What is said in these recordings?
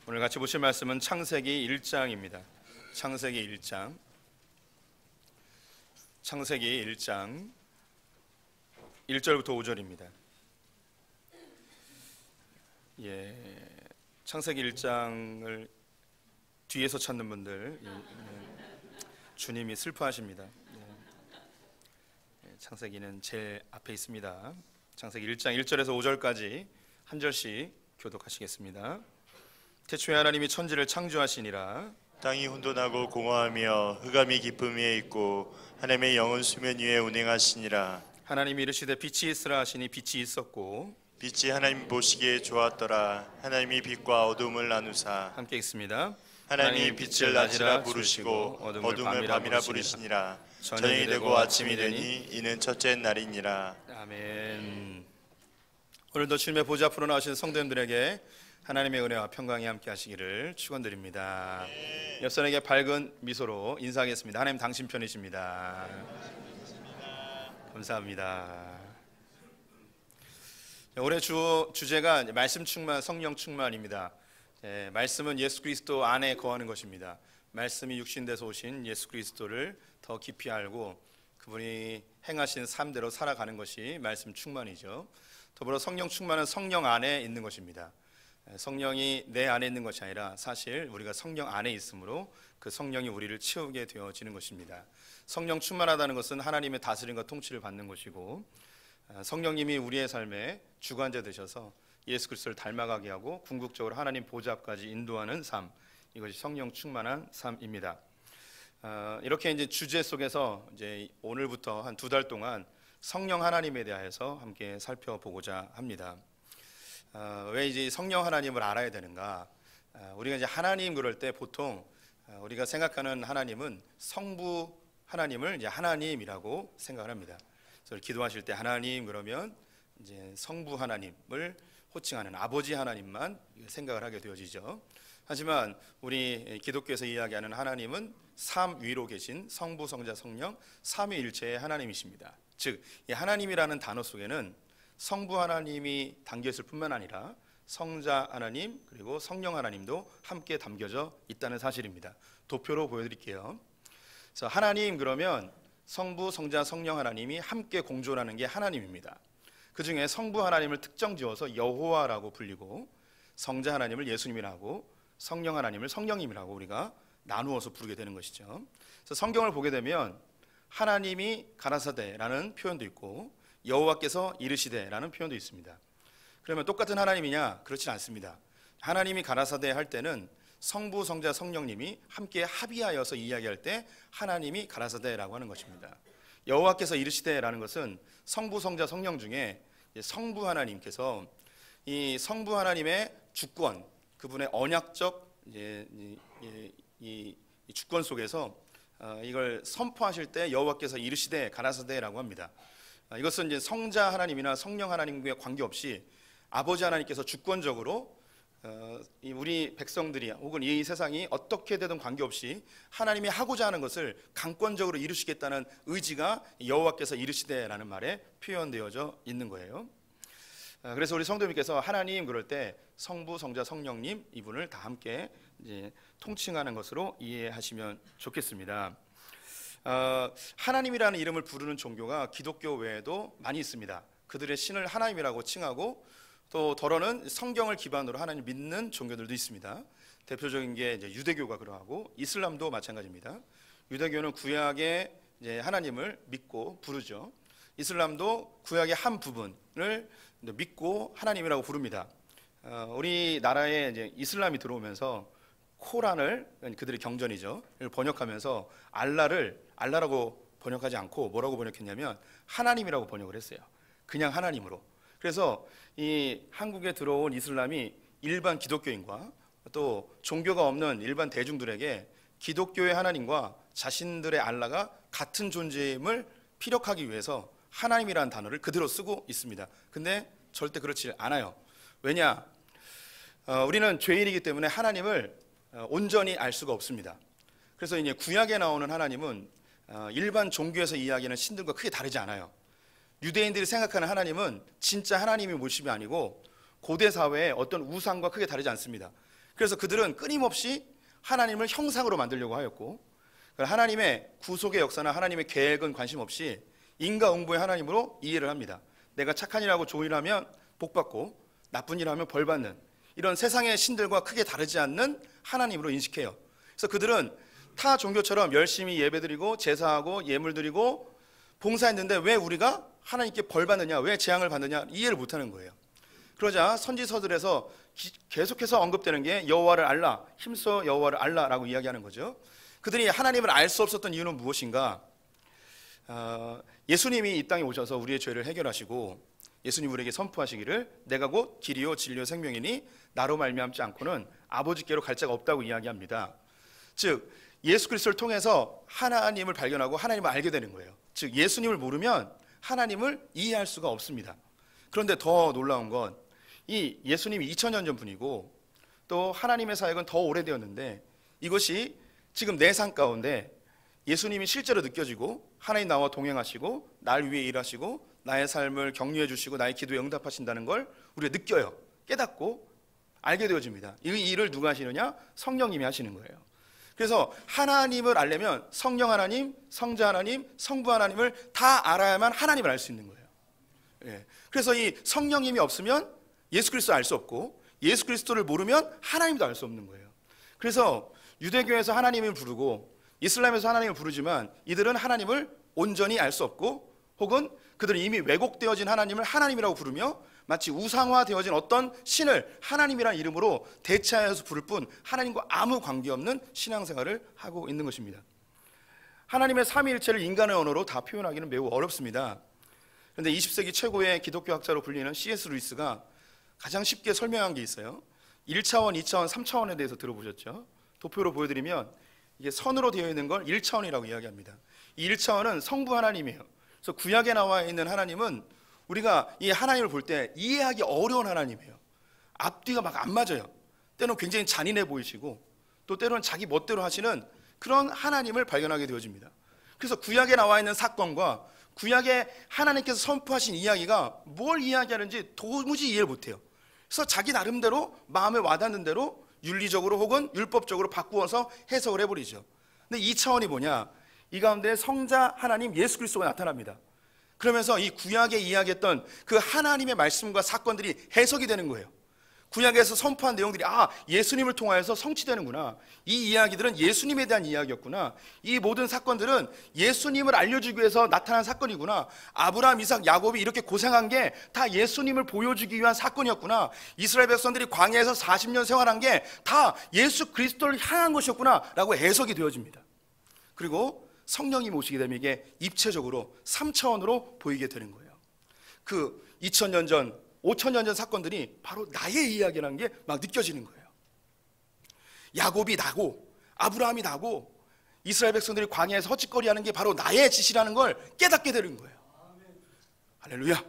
오늘 같이 보실 말씀은 창세기 1장입니다. 창세기 1장 1절부터 5절입니다. 창세기 1장을 뒤에서 찾는 분들 주님이 슬퍼하십니다. 창세기는 제일 앞에 있습니다. 창세기 1장 1절에서 5절까지 한 절씩 교독하시겠습니다. 태초에 하나님이 천지를 창조하시니라. 땅이 혼돈하고 공허하며 흑암이 깊음 위에 있고 하나님의 영은 수면 위에 운행하시니라. 하나님이 이르시되 빛이 있으라 하시니 빛이 있었고 빛이 하나님 보시기에 좋았더라. 하나님이 빛과 어둠을 나누사. 함께 읽습니다. 하나님이 빛을 낮이라 부르시고 어둠을 밤이라 부르시니라. 저녁이 되고 아침이 되니 이는 첫째 날이니라. 아멘. 오늘도 주님의 보좌 앞으로 나오신 성도님들에게 하나님의 은혜와 평강이 함께 하시기를 축원드립니다. 옆선에게 밝은 미소로 인사하겠습니다. 하나님 당신 편이십니다. 감사합니다. 올해 주제가 말씀 충만, 성령 충만입니다. 말씀은 예수 그리스도 안에 거하는 것입니다. 말씀이 육신돼서 오신 예수 그리스도를 더 깊이 알고 그분이 행하신 삶대로 살아가는 것이 말씀 충만이죠. 더불어 성령 충만은 성령 안에 있는 것입니다. 성령이 내 안에 있는 것이 아니라 사실 우리가 성령 안에 있으므로 그 성령이 우리를 채우게 되어지는 것입니다. 성령 충만하다는 것은 하나님의 다스림과 통치를 받는 것이고, 성령님이 우리의 삶에 주관자 되셔서 예수 그리스도를 닮아가게 하고 궁극적으로 하나님 보좌 앞까지 인도하는 삶, 이것이 성령 충만한 삶입니다. 이렇게 이제 주제 속에서 이제 오늘부터 한 2달 동안 성령 하나님에 대해서 함께 살펴보고자 합니다. 왜 이제 성령 하나님을 알아야 되는가? 우리가 이제 하나님 그럴 때 보통 우리가 생각하는 하나님은 성부 하나님을 이제 하나님이라고 생각을 합니다. 그래서 기도하실 때 하나님 그러면 이제 성부 하나님을 호칭하는 아버지 하나님만 생각을 하게 되어지죠. 하지만 우리 기독교에서 이야기하는 하나님은 삼위로 계신 성부, 성자, 성령 삼위일체의 하나님이십니다. 즉, 이 하나님이라는 단어 속에는 성부 하나님이 담겨 있을 뿐만 아니라 성자 하나님 그리고 성령 하나님도 함께 담겨져 있다는 사실입니다. 도표로 보여드릴게요. 그래서 하나님 그러면 성부, 성자, 성령 하나님이 함께 공존하는 게 하나님입니다. 그 중에 성부 하나님을 특정 지어서 여호와라고 불리고, 성자 하나님을 예수님이라고, 성령 하나님을 성령님이라고 우리가 나누어서 부르게 되는 것이죠. 그래서 성경을 보게 되면 하나님이 가라사대라는 표현도 있고 여호와께서 이르시되라는 표현도 있습니다. 그러면 똑같은 하나님이냐? 그렇진 않습니다. 하나님이 가라사대 할 때는 성부, 성자, 성령님이 함께 합의하여서 이야기할 때 하나님이 가라사대라고 하는 것입니다. 여호와께서 이르시되라는 것은 성부, 성자, 성령 중에 성부 하나님께서 이 성부 하나님의 주권, 그분의 언약적 이 주권 속에서 이걸 선포하실 때 여호와께서 이르시되 가라사대라고 합니다. 이것은 이제 성자 하나님이나 성령 하나님과 관계없이 아버지 하나님께서 주권적으로 우리 백성들이 혹은 이 세상이 어떻게 되든 관계없이 하나님이 하고자 하는 것을 강권적으로 이루시겠다는 의지가 여호와께서 이르시되라는 말에 표현되어져 있는 거예요. 그래서 우리 성도님께서 하나님 그럴 때 성부, 성자, 성령님 이분을 다 함께 이제 통칭하는 것으로 이해하시면 좋겠습니다. 하나님이라는 이름을 부르는 종교가 기독교 외에도 많이 있습니다. 그들의 신을 하나님이라고 칭하고 또 더러는 성경을 기반으로 하나님 믿는 종교들도 있습니다. 대표적인 게 이제 유대교가 그러하고 이슬람도 마찬가지입니다. 유대교는 구약의 이제 하나님을 믿고 부르죠. 이슬람도 구약의 한 부분을 믿고 하나님이라고 부릅니다. 우리나라에 이제 이슬람이 들어오면서 코란을, 그들의 경전이죠, 번역하면서 알라라고 번역하지 않고 뭐라고 번역했냐면 하나님이라고 번역을 했어요. 그냥 하나님으로. 그래서 이 한국에 들어온 이슬람이 일반 기독교인과 또 종교가 없는 일반 대중들에게 기독교의 하나님과 자신들의 알라가 같은 존재임을 피력하기 위해서 하나님이라는 단어를 그대로 쓰고 있습니다. 근데 절대 그렇지 않아요. 왜냐? 우리는 죄인이기 때문에 하나님을 온전히 알 수가 없습니다. 그래서 이제 구약에 나오는 하나님은 일반 종교에서 이야기하는 신들과 크게 다르지 않아요. 유대인들이 생각하는 하나님은 진짜 하나님의 모습이 아니고 고대 사회의 어떤 우상과 크게 다르지 않습니다. 그래서 그들은 끊임없이 하나님을 형상으로 만들려고 하였고, 하나님의 구속의 역사나 하나님의 계획은 관심 없이 인과응보의 하나님으로 이해를 합니다. 내가 착한 일하고 좋은 일하면 복받고 나쁜 일하면 벌받는, 이런 세상의 신들과 크게 다르지 않는 하나님으로 인식해요. 그래서 그들은 타 종교처럼 열심히 예배드리고 제사하고 예물 드리고 봉사했는데 왜 우리가 하나님께 벌받느냐, 왜 재앙을 받느냐 이해를 못하는 거예요. 그러자 선지서들에서 계속해서 언급되는 게 여호와를 알라, 힘써 여호와를 알라라고 이야기하는 거죠. 그들이 하나님을 알 수 없었던 이유는 무엇인가? 예수님이 이 땅에 오셔서 우리의 죄를 해결하시고 예수님 우리에게 선포하시기를 내가 곧 길이요 진리요 생명이니 나로 말미암지 않고는 아버지께로 갈 자가 없다고 이야기합니다. 즉 예수 그리스도를 통해서 하나님을 발견하고 하나님을 알게 되는 거예요. 즉 예수님을 모르면 하나님을 이해할 수가 없습니다. 그런데 더 놀라운 건 이 예수님이 2000년 전 분이고 또 하나님의 사역은 더 오래되었는데 이것이 지금 내 삶 가운데 예수님이 실제로 느껴지고 하나님 나와 동행하시고 날 위해 일하시고 나의 삶을 격려해 주시고 나의 기도에 응답하신다는 걸 우리가 느껴요. 깨닫고 알게 되어집니다. 이 일을 누가 하시느냐? 성령님이 하시는 거예요. 그래서 하나님을 알려면 성령 하나님, 성자 하나님, 성부 하나님을 다 알아야만 하나님을 알 수 있는 거예요. 그래서 이 성령님이 없으면 예수 그리스도를 알 수 없고 예수 그리스도를 모르면 하나님도 알 수 없는 거예요. 그래서 유대교에서 하나님을 부르고 이슬람에서 하나님을 부르지만 이들은 하나님을 온전히 알 수 없고 혹은 그들은 이미 왜곡되어진 하나님을 하나님이라고 부르며 마치 우상화되어진 어떤 신을 하나님이라는 이름으로 대체하여서 부를 뿐 하나님과 아무 관계없는 신앙생활을 하고 있는 것입니다. 하나님의 삼위일체를 인간의 언어로 다 표현하기는 매우 어렵습니다. 그런데 20세기 최고의 기독교 학자로 불리는 C.S. 루이스가 가장 쉽게 설명한 게 있어요. 1차원, 2차원, 3차원에 대해서 들어보셨죠? 도표로 보여드리면 이게 선으로 되어 있는 걸 1차원이라고 이야기합니다. 이 1차원은 성부 하나님이에요. 그래서 구약에 나와 있는 하나님은 우리가 이 하나님을 볼 때 이해하기 어려운 하나님이에요. 앞뒤가 막 안 맞아요. 때로는 굉장히 잔인해 보이시고 또 때로는 자기 멋대로 하시는 그런 하나님을 발견하게 되어집니다. 그래서 구약에 나와 있는 사건과 구약에 하나님께서 선포하신 이야기가 뭘 이야기하는지 도무지 이해를 못해요. 그래서 자기 나름대로 마음에 와닿는 대로 윤리적으로 혹은 율법적으로 바꾸어서 해석을 해버리죠. 근데 이 차원이 뭐냐? 이 가운데 성자 하나님 예수 그리스도가 나타납니다. 그러면서 이 구약에 이야기했던 그 하나님의 말씀과 사건들이 해석이 되는 거예요. 구약에서 선포한 내용들이 예수님을 통하여서 성취되는구나. 이 이야기들은 예수님에 대한 이야기였구나. 이 모든 사건들은 예수님을 알려주기 위해서 나타난 사건이구나. 아브라함, 이삭, 야곱이 이렇게 고생한 게 다 예수님을 보여주기 위한 사건이었구나. 이스라엘 백성들이 광야에서 40년 생활한 게 다 예수 그리스도를 향한 것이었구나 라고 해석이 되어집니다. 그리고 성령이 오시게 되면 이게 입체적으로 3차원으로 보이게 되는 거예요. 그 2000년 전 5000년 전 사건들이 바로 나의 이야기라는 게 막 느껴지는 거예요. 야곱이 나고 아브라함이 나고 이스라엘 백성들이 광야에서 헛짓거리하는 게 바로 나의 짓이라는 걸 깨닫게 되는 거예요. 할렐루야.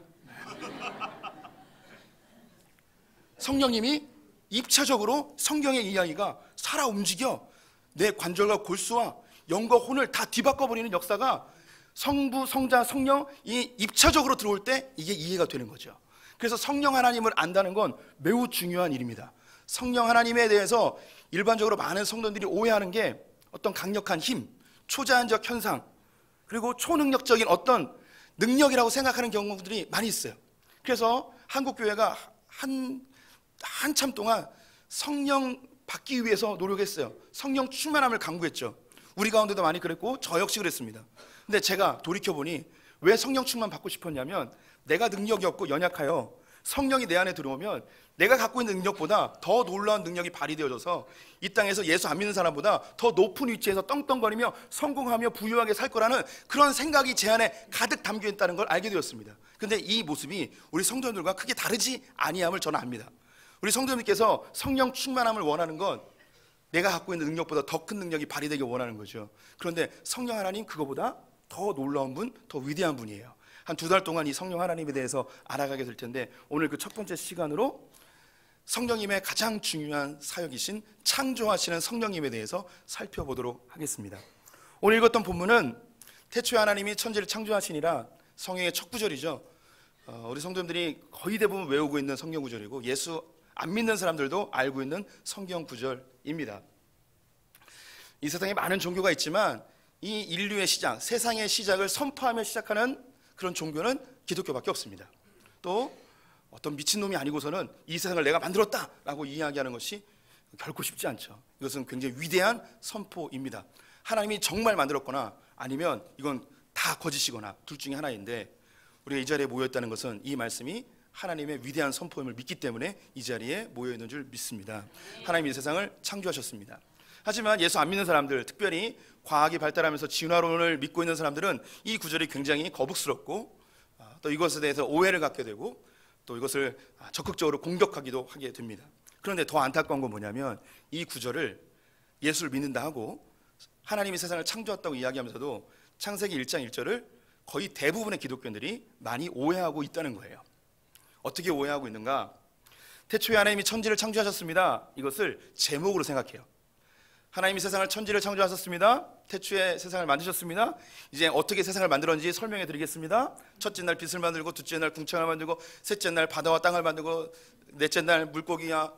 성령님이 입체적으로 성경의 이야기가 살아 움직여 내 관절과 골수와 영과 혼을 다 뒤바꿔버리는 역사가 성부, 성자, 성령 이 입체적으로 들어올 때 이게 이해가 되는 거죠. 그래서 성령 하나님을 안다는 건 매우 중요한 일입니다. 성령 하나님에 대해서 일반적으로 많은 성도들이 오해하는 게 어떤 강력한 힘, 초자연적 현상, 그리고 초능력적인 어떤 능력이라고 생각하는 경우들이 많이 있어요. 그래서 한국교회가 한참 동안 성령 받기 위해서 노력했어요. 성령 충만함을 강구했죠. 우리 가운데도 많이 그랬고 저 역시 그랬습니다. 근데 제가 돌이켜보니 왜 성령 충만 받고 싶었냐면 내가 능력이 없고 연약하여 성령이 내 안에 들어오면 내가 갖고 있는 능력보다 더 놀라운 능력이 발휘되어져서 이 땅에서 예수 안 믿는 사람보다 더 높은 위치에서 떵떵거리며 성공하며 부유하게 살 거라는 그런 생각이 제 안에 가득 담겨 있다는 걸 알게 되었습니다. 근데 이 모습이 우리 성도님들과 크게 다르지 아니함을 저는 압니다. 우리 성도님께서 성령 충만함을 원하는 건 내가 갖고 있는 능력보다 더 큰 능력이 발휘되길 원하는 거죠. 그런데 성령 하나님 그거보다 더 놀라운 분, 더 위대한 분이에요. 한 2달 동안 이 성령 하나님에 대해서 알아가게 될 텐데 오늘 그 첫 번째 시간으로 성령님의 가장 중요한 사역이신 창조하시는 성령님에 대해서 살펴보도록 하겠습니다. 오늘 읽었던 본문은 태초에 하나님이 천지를 창조하시니라 성경의 첫 구절이죠. 우리 성도님들이 거의 대부분 외우고 있는 성경 구절이고 예수 안 믿는 사람들도 알고 있는 성경 구절입니다. 이 세상에 많은 종교가 있지만 이 인류의 시작, 세상의 시작을 선포하며 시작하는 그런 종교는 기독교밖에 없습니다. 또 어떤 미친놈이 아니고서는 이 세상을 내가 만들었다라고 이야기하는 것이 결코 쉽지 않죠. 이것은 굉장히 위대한 선포입니다. 하나님이 정말 만들었거나 아니면 이건 다 거짓이거나 둘 중에 하나인데, 우리가 이 자리에 모여있다는 것은 이 말씀이 하나님의 위대한 선포임을 믿기 때문에 이 자리에 모여있는 줄 믿습니다. 하나님이 이 세상을 창조하셨습니다. 하지만 예수 안 믿는 사람들, 특별히 과학이 발달하면서 진화론을 믿고 있는 사람들은 이 구절이 굉장히 거북스럽고 또 이것에 대해서 오해를 갖게 되고 또 이것을 적극적으로 공격하기도 하게 됩니다. 그런데 더 안타까운 건 뭐냐면 이 구절을 예수를 믿는다 하고 하나님이 세상을 창조했다고 이야기하면서도 창세기 1장 1절을 거의 대부분의 기독교인들이 많이 오해하고 있다는 거예요. 어떻게 오해하고 있는가? 태초에 하나님이 천지를 창조하셨습니다. 이것을 제목으로 생각해요. 하나님이 세상을 천지를 창조하셨습니다. 태초에 세상을 만드셨습니다. 이제 어떻게 세상을 만들었는지 설명해 드리겠습니다. 첫째 날 빛을 만들고, 둘째 날 궁창을 만들고, 셋째 날 바다와 땅을 만들고, 넷째 날 물고기야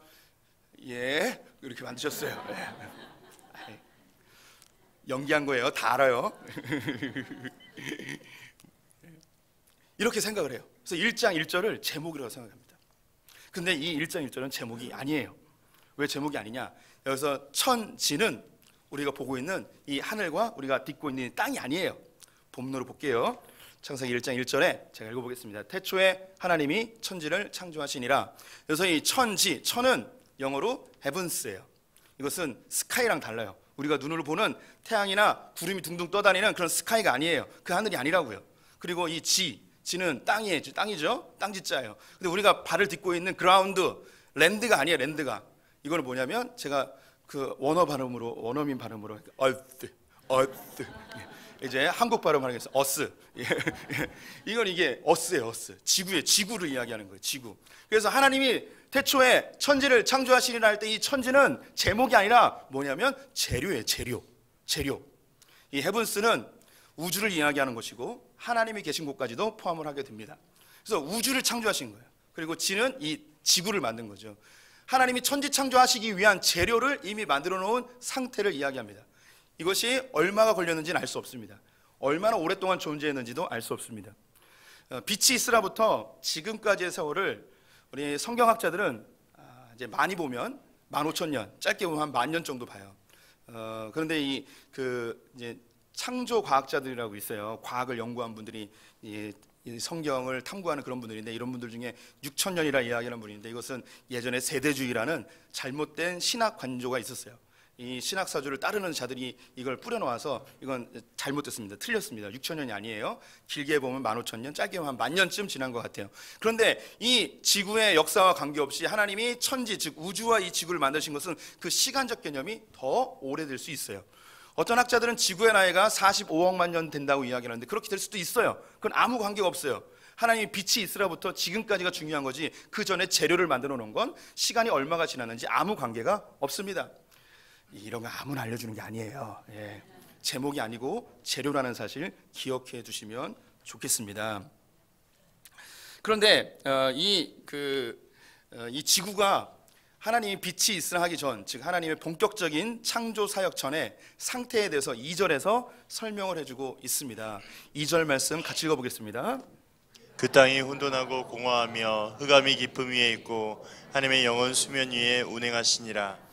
이렇게 만드셨어요. 연기한 거예요. 다 알아요. 이렇게 생각을 해요. 그래서 1장 1절을 제목이라고 생각합니다. 근데 이 1장 1절은 제목이 아니에요. 왜 제목이 아니냐? 여기서 천지는 우리가 보고 있는 이 하늘과 우리가 딛고 있는 땅이 아니에요. 본문으로 볼게요. 창세기 1장 1절에 제가 읽어보겠습니다. 태초에 하나님이 천지를 창조하시니라. 그래서 이 천지, 천은 영어로 heavens예요. 이것은 스카이랑 달라요. 우리가 눈으로 보는 태양이나 구름이 둥둥 떠다니는 그런 스카이가 아니에요. 그 하늘이 아니라고요. 그리고 이 지는 땅이에요. 땅이죠. 땅지자예요. 근데 우리가 발을 딛고 있는 그라운드, 랜드가 아니에요. 랜드가. 이거는 뭐냐면 제가 그 원어민 발음으로 earth. 이제 한국 발음 하겠습니다. earth. 이건 이게 earth예요. earth. 지구를 이야기하는 거예요. 지구. 그래서 하나님이 태초에 천지를 창조하시리라 할 때 이 천지는 제목이 아니라 뭐냐면 재료예요. 재료. 이 헤븐스는 우주를 이야기하는 것이고 하나님이 계신 곳까지도 포함을 하게 됩니다. 그래서 우주를 창조하신 거예요. 그리고 지는 이 지구를 만든 거죠. 하나님이 천지 창조하시기 위한 재료를 이미 만들어 놓은 상태를 이야기합니다. 이것이 얼마가 걸렸는지는 알 수 없습니다. 얼마나 오랫동안 존재했는지도 알 수 없습니다. 빛이 있으라부터 지금까지의 세월을 우리 성경학자들은 이제 많이 보면 15,000년, 짧게 보면 한 10,000년 정도 봐요. 그런데 이제 창조 과학자들이라고 있어요. 과학을 연구한 분들이 이 성경을 탐구하는 그런 분들인데, 이런 분들 중에 6,000년이라 이야기하는 분인데, 이것은 예전에 세대주의라는 잘못된 신학 관조가 있었어요. 이 신학사주를 따르는 자들이 이걸 뿌려놓아서 이건 잘못됐습니다. 틀렸습니다. 6,000년이 아니에요. 길게 보면 15,000년, 짧게 보면 한 10,000년쯤 지난 것 같아요. 그런데 이 지구의 역사와 관계없이 하나님이 천지, 즉 우주와 이 지구를 만드신 것은 그 시간적 개념이 더 오래될 수 있어요. 어떤 학자들은 지구의 나이가 45억만 년 된다고 이야기하는데 그렇게 될 수도 있어요. 그건 아무 관계가 없어요. 하나님이 빛이 있으라부터 지금까지가 중요한 거지, 그 전에 재료를 만들어 놓은 건 시간이 얼마가 지났는지 아무 관계가 없습니다. 이런 거 아무나 알려주는 게 아니에요. 제목이 아니고 재료라는 사실 기억해 두시면 좋겠습니다. 그런데 이 지구가 하나님이 빛이 있으라 하기 전, 즉 하나님의 본격적인 창조 사역 전의 상태에 대해서 2절에서 설명을 해주고 있습니다. 2절 말씀 같이 읽어보겠습니다. 그 땅이 혼돈하고 공허하며 흑암이 깊음 위에 있고 하나님의 영은 수면 위에 운행하시니라.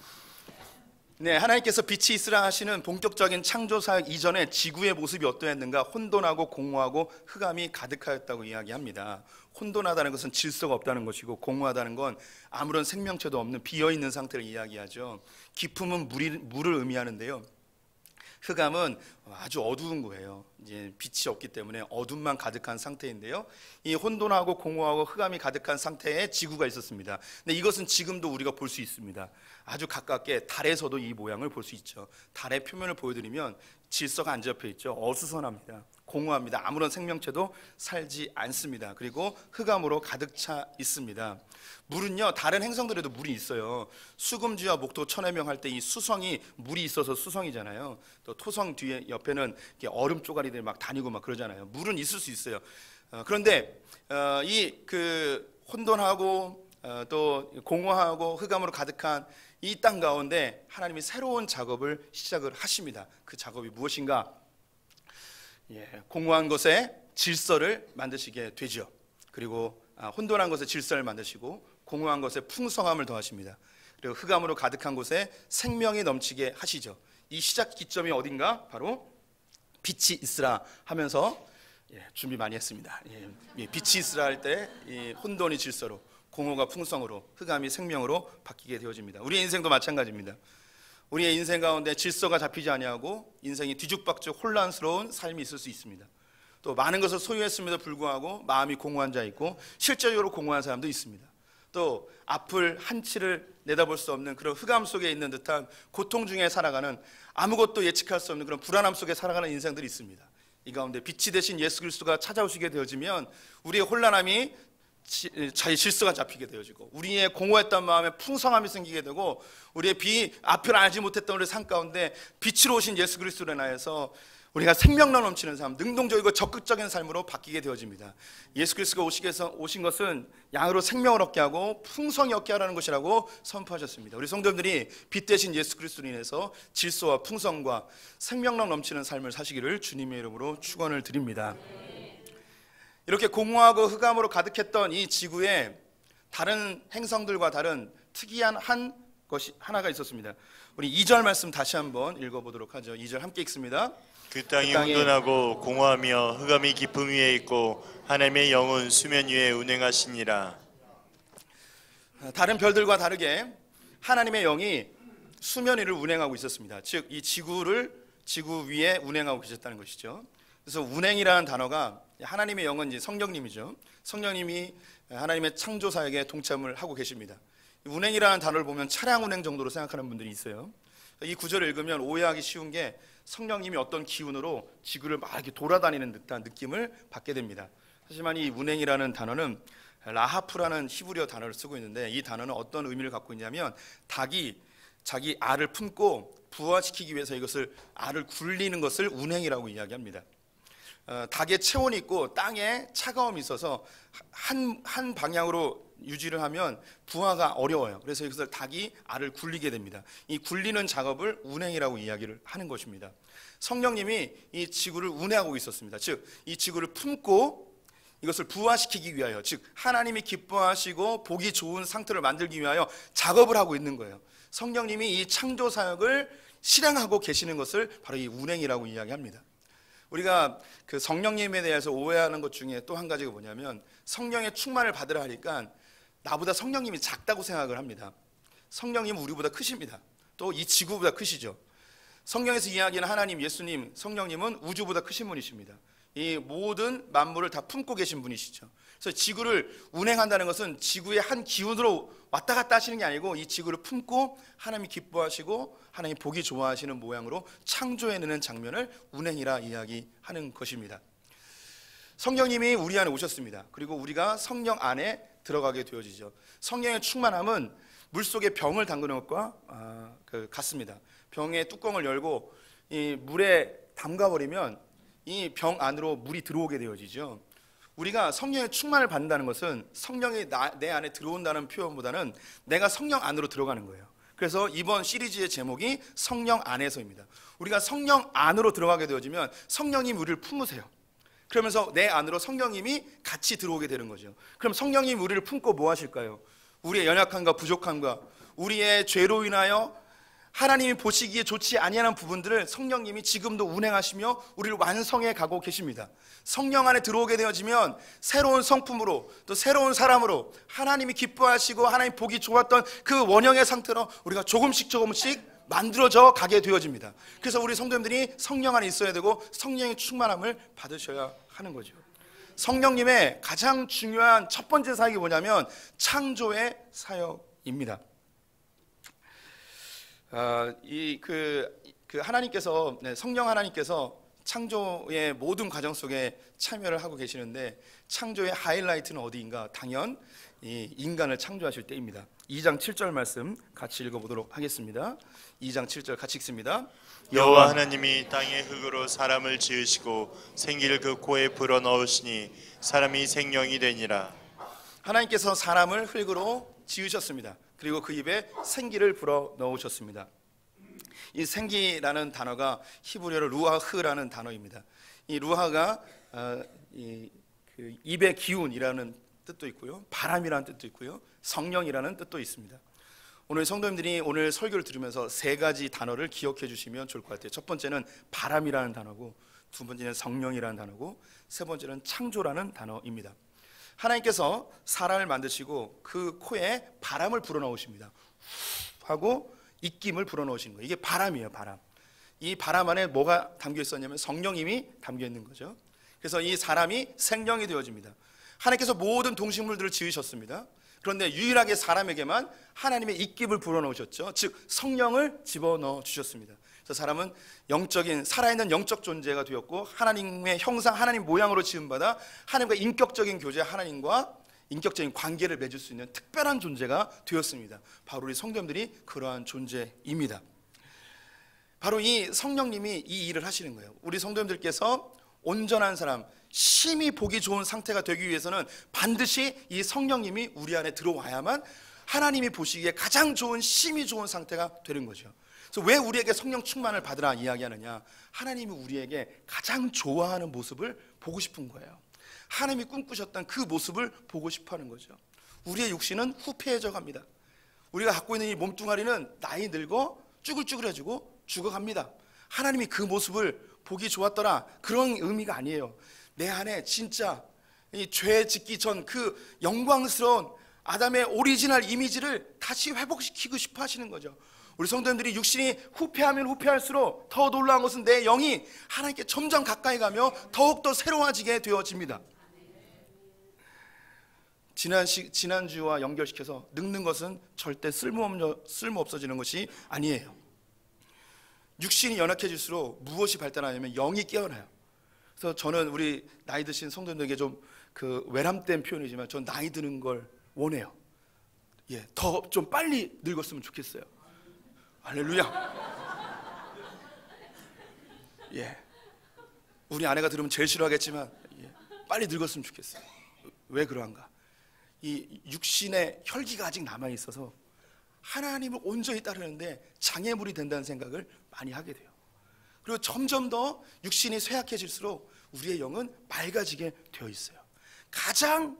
네, 하나님께서 빛이 있으라 하시는 본격적인 창조 사역 이전에 지구의 모습이 어떠했는가? 혼돈하고 공허하고 흑암이 가득하였다고 이야기합니다. 혼돈하다는 것은 질서가 없다는 것이고, 공허하다는 건 아무런 생명체도 없는 비어있는 상태를 이야기하죠. 깊음은 물을 의미하는데요, 흑암은 아주 어두운 거예요. 이제 빛이 없기 때문에 어둠만 가득한 상태인데요, 이 혼돈하고 공허하고 흑암이 가득한 상태에 지구가 있었습니다. 근데 이것은 지금도 우리가 볼 수 있습니다. 아주 가깝게 달에서도 이 모양을 볼 수 있죠. 달의 표면을 보여드리면 질서가 안 잡혀 있죠. 어수선합니다. 공허합니다. 아무런 생명체도 살지 않습니다. 그리고 흑암으로 가득 차 있습니다. 물은요, 다른 행성들에도 물이 있어요. 수금지와 목토 천해명 할 때 이 수성이 물이 있어서 수성이잖아요. 또 토성 뒤에 옆에는 이렇게 얼음 쪼가리들 막 다니고 막 그러잖아요. 물은 있을 수 있어요. 그런데 이 혼돈하고 또 공허하고 흑암으로 가득한 이 땅 가운데 하나님이 새로운 작업을 시작을 하십니다. 그 작업이 무엇인가? 공허한 것에 질서를 만드시게 되죠. 그리고 혼돈한 것에 질서를 만드시고 공허한 것에 풍성함을 더하십니다. 그리고 흑암으로 가득한 곳에 생명이 넘치게 하시죠. 이 시작 기점이 어딘가? 바로 빛이 있으라 하면서 준비 많이 했습니다. 빛이 있으라 할 때 혼돈이 질서로, 공허가 풍성으로, 흑암이 생명으로 바뀌게 되어집니다. 우리의 인생도 마찬가지입니다. 우리의 인생 가운데 질서가 잡히지 아니하고 인생이 뒤죽박죽 혼란스러운 삶이 있을 수 있습니다. 또 많은 것을 소유했음에도 불구하고 마음이 공허한 자 있고 실제적으로 공허한 사람도 있습니다. 또 앞을 한치를 내다볼 수 없는 그런 흑암 속에 있는 듯한 고통 중에 살아가는, 아무것도 예측할 수 없는 그런 불안함 속에 살아가는 인생들이 있습니다. 이 가운데 빛이 되신 예수 그리스도가 찾아오시게 되어지면 우리의 혼란함이 자기 질서가 잡히게 되어지고 우리의 공허했던 마음에 풍성함이 생기게 되고 우리의 앞을 알지 못했던 우리 삶 가운데 빛으로 오신 예수 그리스도로 인하여서 우리가 생명력 넘치는 삶, 능동적이고 적극적인 삶으로 바뀌게 되어집니다. 예수 그리스도가 오신 것은 양으로 생명을 얻게 하고 풍성히 얻게 하라는 것이라고 선포하셨습니다. 우리 성도님들이 빛 대신 예수 그리스도로 인해서 질서와 풍성과 생명력 넘치는 삶을 사시기를 주님의 이름으로 축원을 드립니다. 이렇게 공허하고 흑암으로 가득했던 이 지구에 다른 행성들과 다른 특이한 것이 하나가 있었습니다. 우리 2절 말씀 다시 한번 읽어보도록 하죠. 2절 함께 읽습니다. 그 땅이 혼돈하고 공허하며 흑암이 깊음 위에 있고 하나님의 영은 수면 위에 운행하시니라. 다른 별들과 다르게 하나님의 영이 수면 위를 운행하고 있었습니다. 즉 이 지구 위에 운행하고 계셨다는 것이죠. 그래서 운행이라는 단어가 하나님의 영은 이제 성령님이죠. 성령님이 하나님의 창조 사역에 동참을 하고 계십니다. 운행이라는 단어를 보면 차량 운행 정도로 생각하는 분들이 있어요. 이 구절을 읽으면 오해하기 쉬운 게 성령님이 어떤 기운으로 지구를 막 이렇게 돌아다니는 듯한 느낌을 받게 됩니다. 하지만 이 운행이라는 단어는 라하프라는 히브리어 단어를 쓰고 있는데 이 단어는 어떤 의미를 갖고 있냐면 닭이 자기 알을 품고 부화시키기 위해서 이것을 알을 굴리는 것을 운행이라고 이야기합니다. 닭의 체온이 있고 땅에 차가움이 있어서 한 방향으로 유지를 하면 부화가 어려워요. 그래서 이것을 닭이 알을 굴리게 됩니다. 이 굴리는 작업을 운행이라고 이야기를 하는 것입니다. 성령님이 이 지구를 운행하고 있었습니다. 즉 이 지구를 품고 이것을 부화시키기 위하여, 즉 하나님이 기뻐하시고 보기 좋은 상태를 만들기 위하여 작업을 하고 있는 거예요. 성령님이 이 창조 사역을 실행하고 계시는 것을 바로 이 운행이라고 이야기합니다. 우리가 그 성령님에 대해서 오해하는 것 중에 또 한 가지가 뭐냐면 성령의 충만을 받으라 하니까 나보다 성령님이 작다고 생각을 합니다. 성령님은 우리보다 크십니다. 또 이 지구보다 크시죠. 성경에서 이야기하는 하나님, 예수님, 성령님은 우주보다 크신 분이십니다. 이 모든 만물을 다 품고 계신 분이시죠. 그래서 지구를 운행한다는 것은 지구의 한 기운으로 왔다 갔다 하시는 게 아니고 이 지구를 품고 하나님이 기뻐하시고 하나님 보기 좋아하시는 모양으로 창조해내는 장면을 운행이라 이야기하는 것입니다. 성령님이 우리 안에 오셨습니다. 그리고 우리가 성령 안에 들어가게 되어지죠. 성령의 충만함은 물속에 병을 담그는 것과 같습니다. 병의 뚜껑을 열고 이 물에 담가버리면 이 병 안으로 물이 들어오게 되어지죠. 우리가 성령의 충만을 받는다는 것은 성령이 내 안에 들어온다는 표현보다는 내가 성령 안으로 들어가는 거예요. 그래서 이번 시리즈의 제목이 성령 안에서입니다. 우리가 성령 안으로 들어가게 되어지면 성령님이 우리를 품으세요. 그러면서 내 안으로 성령님이 같이 들어오게 되는 거죠. 그럼 성령님이 우리를 품고 뭐 하실까요? 우리의 연약함과 부족함과 우리의 죄로 인하여 하나님이 보시기에 좋지 아니하는 부분들을 성령님이 지금도 운행하시며 우리를 완성해 가고 계십니다. 성령 안에 들어오게 되어지면 새로운 성품으로 또 새로운 사람으로 하나님이 기뻐하시고 하나님 보기 좋았던 그 원형의 상태로 우리가 조금씩 만들어져 가게 되어집니다. 그래서 우리 성도님들이 성령 안에 있어야 되고 성령의 충만함을 받으셔야 하는 거죠. 성령님의 가장 중요한 첫 번째 사역이 뭐냐면 창조의 사역입니다. 하나님께서, 성령 하나님께서 창조의 모든 과정 속에 참여를 하고 계시는데 창조의 하이라이트는 어디인가? 당연 이 인간을 창조하실 때입니다. 2장 7절 말씀 같이 읽어보도록 하겠습니다. 2장 7절 같이 읽습니다. 여호와 하나님이 땅의 흙으로 사람을 지으시고 생기를 그 코에 불어넣으시니 사람이 생명이 되니라. 하나님께서 사람을 흙으로 지으셨습니다. 그리고 그 입에 생기를 불어 넣으셨습니다. 이 생기라는 단어가 히브리어로 루아흐라는 단어입니다. 이 루아가 그 입의 기운이라는 뜻도 있고요, 바람이라는 뜻도 있고요, 성령이라는 뜻도 있습니다. 오늘 성도님들이 오늘 설교를 들으면서 세 가지 단어를 기억해 주시면 좋을 것 같아요. 첫 번째는 바람이라는 단어고, 두 번째는 성령이라는 단어고, 세 번째는 창조라는 단어입니다. 하나님께서 사람을 만드시고 그 코에 바람을 불어넣으십니다. 하고 입김을 불어넣으시는 거예요. 이게 바람이에요, 바람. 이 바람 안에 뭐가 담겨 있었냐면 성령님이 담겨 있는 거죠. 그래서 이 사람이 생명이 되어집니다. 하나님께서 모든 동식물들을 지으셨습니다. 그런데 유일하게 사람에게만 하나님의 입김을 불어넣으셨죠. 즉 성령을 집어넣어 주셨습니다. 그래서 사람은 영적인, 살아있는 영적 존재가 되었고, 하나님의 형상, 하나님 모양으로 지음받아 하나님과 인격적인 교제, 하나님과 인격적인 관계를 맺을 수 있는 특별한 존재가 되었습니다. 바로 우리 성도님들이 그러한 존재입니다. 바로 이 성령님이 이 일을 하시는 거예요. 우리 성도님들께서 온전한 사람, 심히 보기 좋은 상태가 되기 위해서는 반드시 이 성령님이 우리 안에 들어와야만 하나님이 보시기에 가장 좋은, 심히 좋은 상태가 되는 거죠. 그래서 왜 우리에게 성령 충만을 받으라 이야기하느냐? 하나님이 우리에게 가장 좋아하는 모습을 보고 싶은 거예요. 하나님이 꿈꾸셨던 그 모습을 보고 싶어 하는 거죠. 우리의 육신은 후패해져 갑니다. 우리가 갖고 있는 이 몸뚱아리는 나이 들고 쭈글쭈글해지고 죽어갑니다. 하나님이 그 모습을 보기 좋았더라, 그런 의미가 아니에요. 내 안에 진짜 이 죄 짓기 전 그 영광스러운 아담의 오리지널 이미지를 다시 회복시키고 싶어 하시는 거죠. 우리 성도님들이 육신이 후패하면 후패할수록 더 놀라운 것은 내 영이 하나님께 점점 가까이 가며 더욱더 새로워지게 되어집니다. 지난주와 연결시켜서 늙는 것은 절대 쓸모 없어지는 것이 아니에요. 육신이 연약해질수록 무엇이 발달하냐면 영이 깨어나요. 그래서 저는 우리 나이 드신 성도님들에게 좀 그 외람된 표현이지만 전 나이 드는 걸 원해요. 예, 더 좀 빨리 늙었으면 좋겠어요. 할렐루야. 예, 우리 아내가 들으면 제일 싫어하겠지만 예, 빨리 늙었으면 좋겠어요. 왜 그러한가? 이 육신의 혈기가 아직 남아 있어서 하나님을 온전히 따르는데 장애물이 된다는 생각을 많이 하게 돼요. 그리고 점점 더 육신이 쇠약해질수록 우리의 영은 맑아지게 되어 있어요. 가장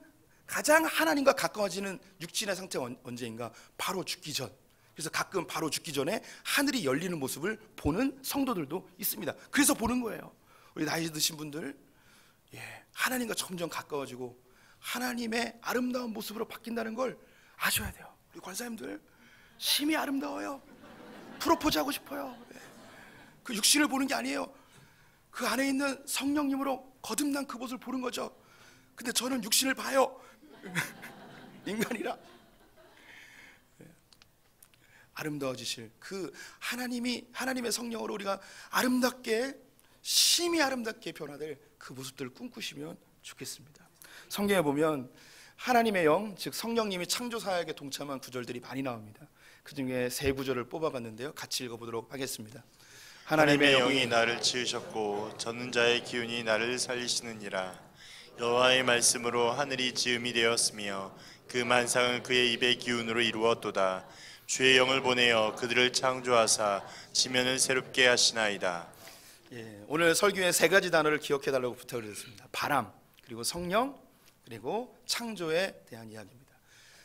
하나님과 가까워지는 육신의 상태가 언제인가? 바로 죽기 전. 그래서 가끔 바로 죽기 전에 하늘이 열리는 모습을 보는 성도들도 있습니다. 그래서 보는 거예요. 우리 나이 드신 분들, 예, 하나님과 점점 가까워지고 하나님의 아름다운 모습으로 바뀐다는 걸 아셔야 돼요. 우리 권사님들 심히 아름다워요. 프로포즈 하고 싶어요. 예. 그 육신을 보는 게 아니에요. 그 안에 있는 성령님으로 거듭난 그 모습을 보는 거죠. 근데 저는 육신을 봐요. 인간이라. 예. 아름다워지실 그 하나님의 성령으로 우리가 아름답게, 심히 아름답게 변화될 그 모습들을 꿈꾸시면 좋겠습니다. 성경에 보면 하나님의 영, 즉 성령님이 창조 사역에 동참한 구절들이 많이 나옵니다. 그 중에 세 구절을 뽑아봤는데요. 같이 읽어보도록 하겠습니다. 하나님의 영이 나를 지으셨고 젖는 자의 기운이 나를 살리시느니라. 여호와의 말씀으로 하늘이 지음이 되었으며 그 만상은 그의 입의 기운으로 이루었도다. 주의 영을 보내어 그들을 창조하사 지면을 새롭게 하시나이다. 예, 오늘 설교의 세 가지 단어를 기억해달라고 부탁을 드렸습니다. 바람, 그리고 성령, 그리고 창조에 대한 이야기입니다.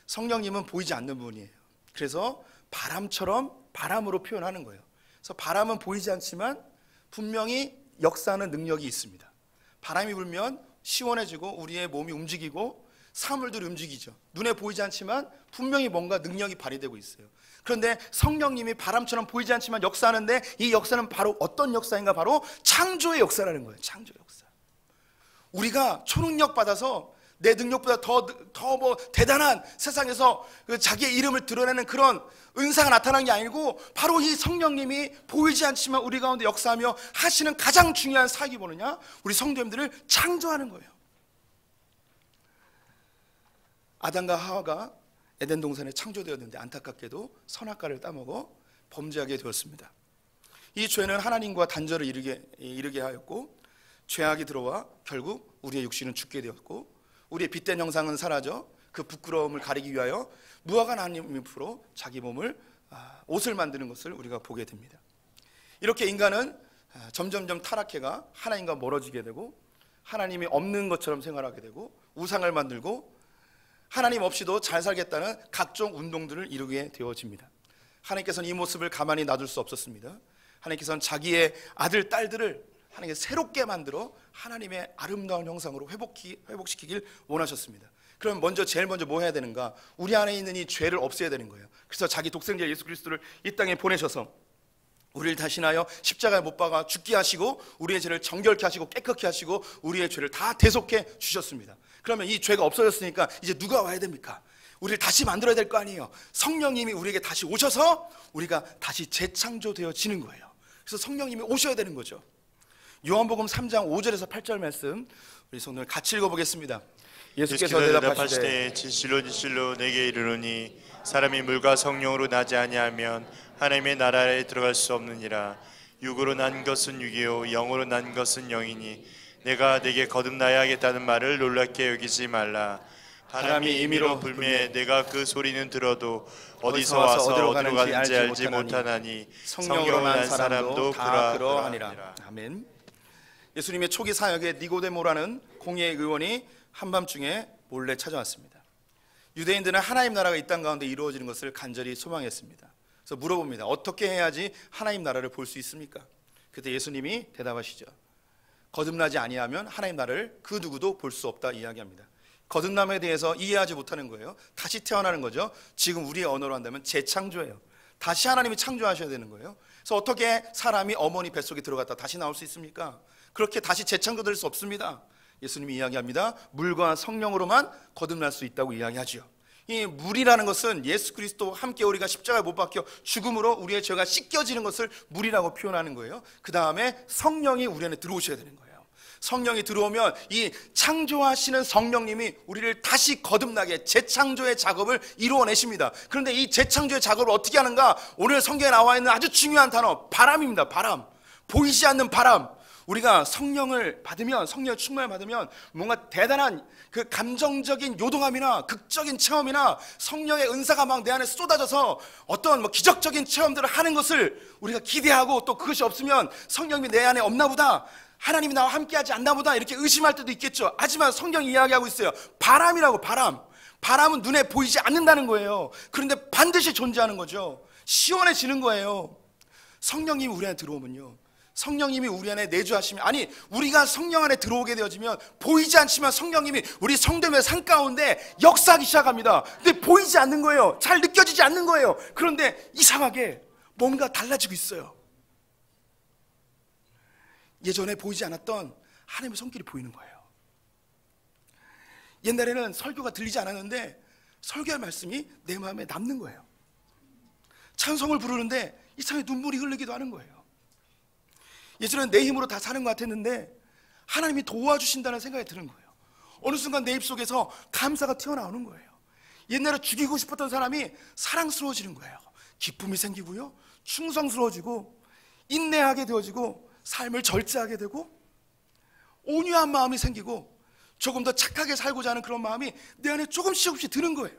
성령님은 보이지 않는 분이에요. 그래서 바람처럼 바람으로 표현하는 거예요. 그래서 바람은 보이지 않지만 분명히 역사하는 능력이 있습니다. 바람이 불면 시원해지고 우리의 몸이 움직이고 사물들이 움직이죠. 눈에 보이지 않지만 분명히 뭔가 능력이 발휘되고 있어요. 그런데 성령님이 바람처럼 보이지 않지만 역사하는데 이 역사는 바로 어떤 역사인가? 바로 창조의 역사라는 거예요. 창조의 역사. 우리가 초능력 받아서 내 능력보다 더 뭐 대단한 세상에서 자기의 이름을 드러내는 그런 은사가 나타난 게 아니고 바로 이 성령님이 보이지 않지만 우리 가운데 역사하며 하시는 가장 중요한 사역이 뭐느냐? 우리 성도님들을 창조하는 거예요. 아담과 하와가 에덴 동산에 창조되었는데 안타깝게도 선악과를 따먹어 범죄하게 되었습니다. 이 죄는 하나님과 단절을 이르게 하였고 죄악이 들어와 결국 우리의 육신은 죽게 되었고 우리의 빛된 형상은 사라져 그 부끄러움을 가리기 위하여 무화과 나뭇잎으로 자기 몸을 옷을 만드는 것을 우리가 보게 됩니다. 이렇게 인간은 점점점 타락해가 하나님과 멀어지게 되고 하나님이 없는 것처럼 생활하게 되고 우상을 만들고 하나님 없이도 잘 살겠다는 각종 운동들을 이루게 되어집니다. 하나님께서는 이 모습을 가만히 놔둘 수 없었습니다. 하나님께서는 자기의 아들, 딸들을 하나님께 새롭게 만들어 하나님의 아름다운 형상으로 회복시키길 원하셨습니다. 그럼 제일 먼저 뭐 해야 되는가? 우리 안에 있는 이 죄를 없애야 되는 거예요. 그래서 자기 독생자 예수 그리스도를 이 땅에 보내셔서 우리를 대신하여 십자가에 못 박아 죽게 하시고 우리의 죄를 정결케 하시고 깨끗게 하시고 우리의 죄를 다 대속해 주셨습니다. 그러면 이 죄가 없어졌으니까 이제 누가 와야 됩니까? 우리를 다시 만들어야 될 거 아니에요. 성령님이 우리에게 다시 오셔서 우리가 다시 재창조되어지는 거예요. 그래서 성령님이 오셔야 되는 거죠. 요한복음 3장 5절에서 8절 말씀 우리 성도들 같이 읽어보겠습니다. 예수께서 대답하시되 진실로 진실로 내게 이르노니 사람이 물과 성령으로 나지 아니하면 하나님의 나라에 들어갈 수 없느니라. 육으로 난 것은 육이요 영으로 난 것은 영이니 내가 내게 거듭나야 하겠다는 말을 놀랍게 여기지 말라. 바람이 임의로 불매 내가 그 소리는 들어도 어디서 와서 어디로 가는지 알지 못하나니 성령으로 난 사람도 그러하니라. 아멘. 예수님의 초기 사역에 니고데모라는 공예의 의원이 한밤중에 몰래 찾아왔습니다. 유대인들은 하나님 나라가 이 땅 가운데 이루어지는 것을 간절히 소망했습니다. 그래서 물어봅니다. 어떻게 해야지 하나님 나라를 볼 수 있습니까? 그때 예수님이 대답하시죠. 거듭나지 아니하면 하나님 나라를 그 누구도 볼 수 없다 이야기합니다. 거듭남에 대해서 이해하지 못하는 거예요. 다시 태어나는 거죠. 지금 우리의 언어로 한다면 재창조예요. 다시 하나님이 창조하셔야 되는 거예요. 그래서 어떻게 사람이 어머니 뱃속에 들어갔다 다시 나올 수 있습니까? 그렇게 다시 재창조될 수 없습니다. 예수님이 이야기합니다. 물과 성령으로만 거듭날 수 있다고 이야기하죠. 이 물이라는 것은 예수 그리스도와 함께 우리가 십자가에 못 박혀 죽음으로 우리의 죄가 씻겨지는 것을 물이라고 표현하는 거예요. 그 다음에 성령이 우리 안에 들어오셔야 되는 거예요. 성령이 들어오면 이 창조하시는 성령님이 우리를 다시 거듭나게 재창조의 작업을 이루어내십니다. 그런데 이 재창조의 작업을 어떻게 하는가? 오늘 성경에 나와 있는 아주 중요한 단어 바람입니다. 바람. 보이지 않는 바람. 우리가 성령을 받으면, 성령의 충만을 받으면 뭔가 대단한 그 감정적인 요동함이나 극적인 체험이나 성령의 은사가 막 내 안에 쏟아져서 어떤 기적적인 체험들을 하는 것을 우리가 기대하고, 또 그것이 없으면 성령님이 내 안에 없나 보다, 하나님이 나와 함께하지 않나 보다 이렇게 의심할 때도 있겠죠. 하지만 성경이 이야기하고 있어요. 바람이라고. 바람은 눈에 보이지 않는다는 거예요. 그런데 반드시 존재하는 거죠. 시원해지는 거예요. 성령님이 우리 안에 들어오면요, 성령님이 우리 안에 내주하시면, 아니 우리가 성령 안에 들어오게 되어지면 보이지 않지만 성령님이 우리 성도의 삶 가운데 역사하기 시작합니다. 근데 보이지 않는 거예요. 잘 느껴지지 않는 거예요. 그런데 이상하게 뭔가 달라지고 있어요. 예전에 보이지 않았던 하나님의 손길이 보이는 거예요. 옛날에는 설교가 들리지 않았는데 설교할 말씀이 내 마음에 남는 거예요. 찬송을 부르는데 이상하게 눈물이 흐르기도 하는 거예요. 예전에는 내 힘으로 다 사는 것 같았는데 하나님이 도와주신다는 생각이 드는 거예요. 어느 순간 내 입속에서 감사가 튀어나오는 거예요. 옛날에 죽이고 싶었던 사람이 사랑스러워지는 거예요. 기쁨이 생기고요, 충성스러워지고 인내하게 되어지고 삶을 절제하게 되고 온유한 마음이 생기고 조금 더 착하게 살고자 하는 그런 마음이 내 안에 조금씩 드는 거예요.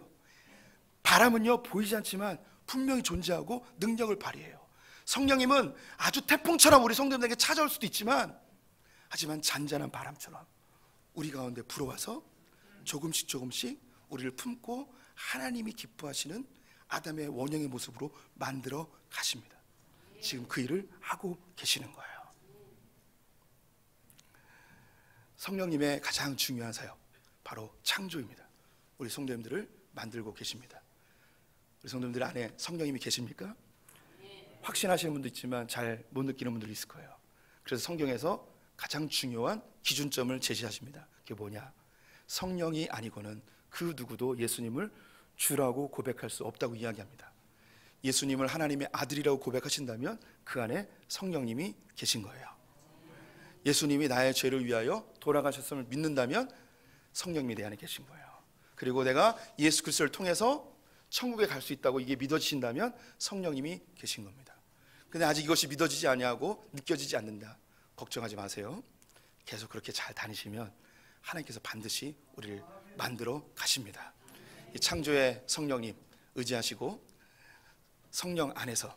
바람은요, 보이지 않지만 분명히 존재하고 능력을 발휘해요. 성령님은 아주 태풍처럼 우리 성도님에게 찾아올 수도 있지만, 하지만 잔잔한 바람처럼 우리 가운데 불어와서 조금씩 우리를 품고 하나님이 기뻐하시는 아담의 원형의 모습으로 만들어 가십니다. 지금 그 일을 하고 계시는 거예요. 성령님의 가장 중요한 사역, 바로 창조입니다. 우리 성도님들을 만들고 계십니다. 우리 성도님들 안에 성령님이 계십니까? 확신하시는 분도 있지만 잘 못 느끼는 분들이 있을 거예요. 그래서 성경에서 가장 중요한 기준점을 제시하십니다. 그게 뭐냐? 성령이 아니고는 그 누구도 예수님을 주라고 고백할 수 없다고 이야기합니다. 예수님을 하나님의 아들이라고 고백하신다면 그 안에 성령님이 계신 거예요. 예수님이 나의 죄를 위하여 돌아가셨음을 믿는다면 성령님이 내 안에 계신 거예요. 그리고 내가 예수 그리스도를 통해서 천국에 갈 수 있다고 이게 믿어지신다면 성령님이 계신 겁니다. 근데 아직 이것이 믿어지지 아니하고 느껴지지 않는다, 걱정하지 마세요. 계속 그렇게 잘 다니시면 하나님께서 반드시 우리를 만들어 가십니다. 이 창조의 성령님 의지하시고 성령 안에서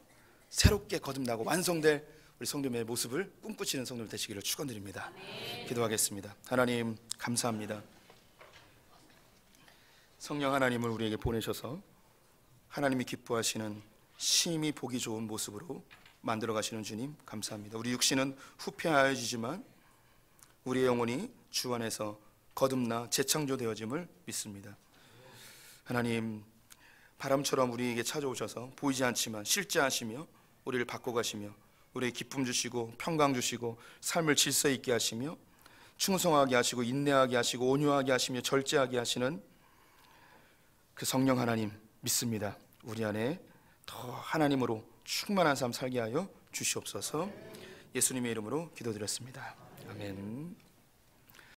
새롭게 거듭나고 완성될 우리 성도님의 모습을 꿈꾸시는 성도님 되시기를 축원드립니다. 기도하겠습니다. 하나님 감사합니다. 성령 하나님을 우리에게 보내셔서 하나님이 기뻐하시는 심히 보기 좋은 모습으로 만들어 가시는 주님 감사합니다. 우리 육신은 후패하여지지만 우리의 영혼이 주 안에서 거듭나 재창조되어짐을 믿습니다. 하나님 바람처럼 우리에게 찾아오셔서 보이지 않지만 실제하시며 우리를 바꿔가시며 우리에게 기쁨 주시고 평강 주시고 삶을 질서 있게 하시며 충성하게 하시고 인내하게 하시고 온유하게 하시며 절제하게 하시는 그 성령 하나님 믿습니다. 우리 안에 더 하나님으로 충만한 삶 살게 하여 주시옵소서. 예수님의 이름으로 기도드렸습니다. 아멘.